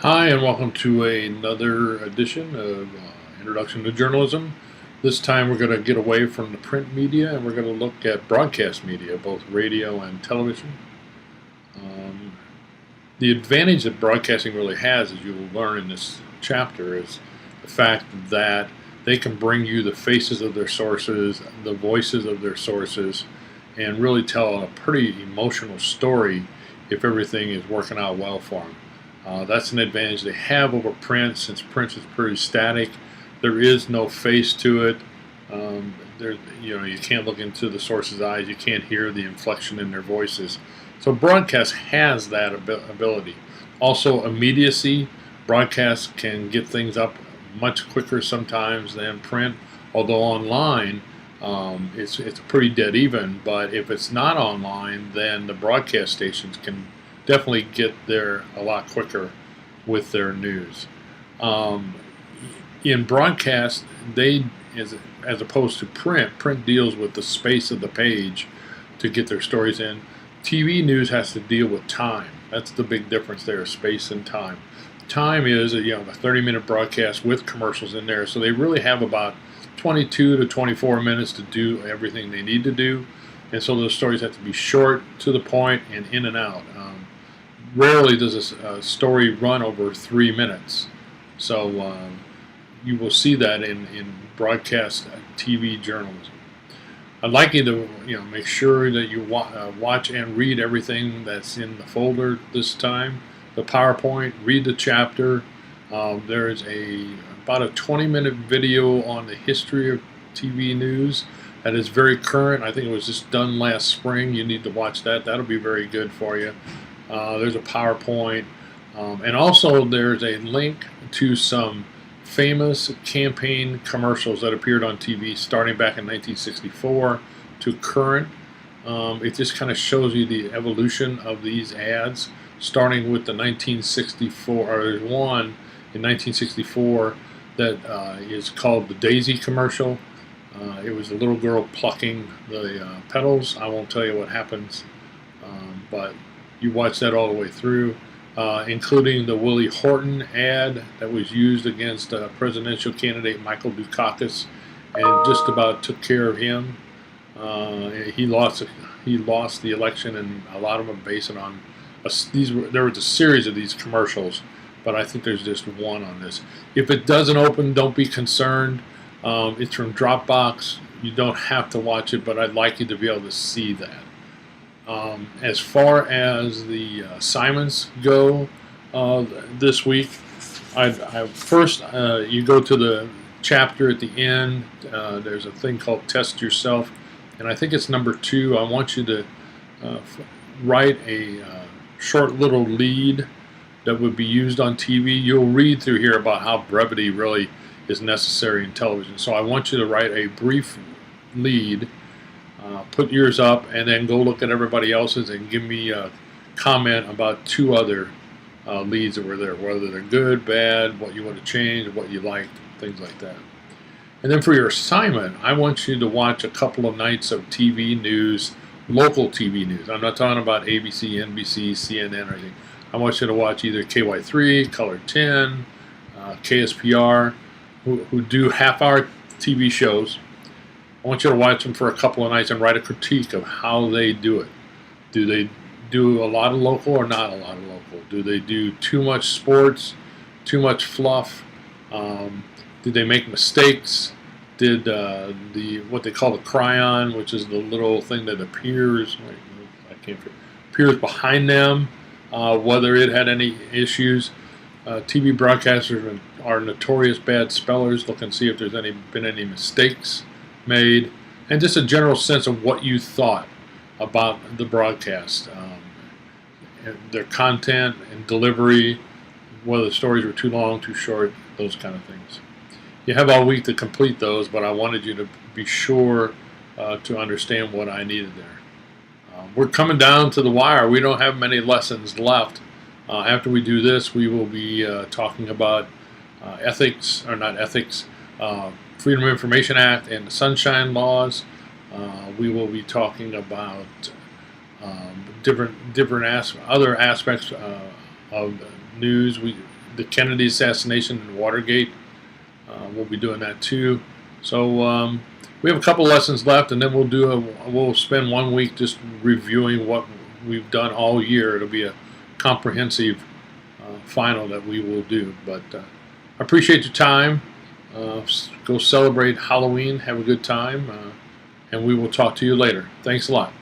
Hi, and welcome to another edition of Introduction to Journalism. This time we're going to get away from the print media and we're going to look at broadcast media, both radio and television. Um, the advantage that broadcasting really has, as you will learn in this chapter, is the fact that they can bring you the faces of their sources, the voices of their sources, and really tell a pretty emotional story if everything is working out well for them. That's an advantage they have over print, since print is pretty static. There is no face to it. You can't look into the source's eyes. You can't hear the inflection in their voices. So broadcast has that ability. Also, immediacy. Broadcast can get things up much quicker sometimes than print. Although online, it's pretty dead even. But if it's not online, then the broadcast stations can definitely get there a lot quicker with their news. Um, in broadcast, as opposed to print deals with the space of the page to get their stories in. TV news has to deal with time. That's the big difference there, space and time. Time is a 30-minute broadcast with commercials in there, so they really have about 22 to 24 minutes to do everything they need to do, and so those stories have to be short, to the point, and in and out. Rarely does a story run over 3 minutes, so you will see that in broadcast TV journalism. I'd like you to make sure that you watch and read everything that's in the folder this time. The PowerPoint, read the chapter. There is about a 20-minute video on the history of TV news that is very current. I think it was just done last spring. You need to watch that. That'll be very good for you. There's a PowerPoint, and also there's a link to some famous campaign commercials that appeared on TV starting back in 1964 to current. It just kind of shows you the evolution of these ads, starting with the 1964, or there's one in 1964 that is called the Daisy commercial. It was a little girl plucking the petals. I won't tell you what happens, but you watch that all the way through. Including the Willie Horton ad that was used against presidential candidate Michael Dukakis, and just about took care of him. He lost the election, and a lot of them base it on there was a series of these commercials, but I think there's just one on this. If it doesn't open, don't be concerned. It's from Dropbox. You don't have to watch it, but I'd like you to be able to see that. As far as the assignments go this week, first you go to the chapter at the end. There's a thing called Test Yourself, and I think it's number 2. I want you to write a short little lead that would be used on TV. You'll read through here about how brevity really is necessary in television. So I want you to write a brief lead. Put yours up, and then go look at everybody else's and give me a comment about 2 other leads that were there, whether they're good, bad, what you want to change, what you liked, things like that. And then for your assignment, I want you to watch a couple of nights of TV news, local TV news. I'm not talking about ABC, NBC, CNN, or anything. I want you to watch either KY3, Color 10, KSPR, who do half-hour TV shows. I want you to watch them for a couple of nights and write a critique of how they do it. Do they do a lot of local or not a lot of local? Do they do too much sports, too much fluff? Did they make mistakes? Did what they call the cryon, which is the little thing that appears, appears behind them, whether it had any issues? TV broadcasters are notorious bad spellers. Look and see if there's been any mistakes made, and just a general sense of what you thought about the broadcast, their content and delivery, whether the stories were too long, too short, those kind of things. You have all week to complete those, but I wanted you to be sure to understand what I needed there. We're coming down to the wire. We don't have many lessons left. After we do this, we will be talking about ethics, or not ethics, Freedom of Information Act and the Sunshine Laws. We will be talking about other aspects of news. the Kennedy assassination and Watergate. We'll be doing that too. So we have a couple lessons left, and then we'll spend 1 week just reviewing what we've done all year. It'll be a comprehensive final that we will do. But I appreciate your time. Go celebrate Halloween. Have a good time. And we will talk to you later. Thanks a lot.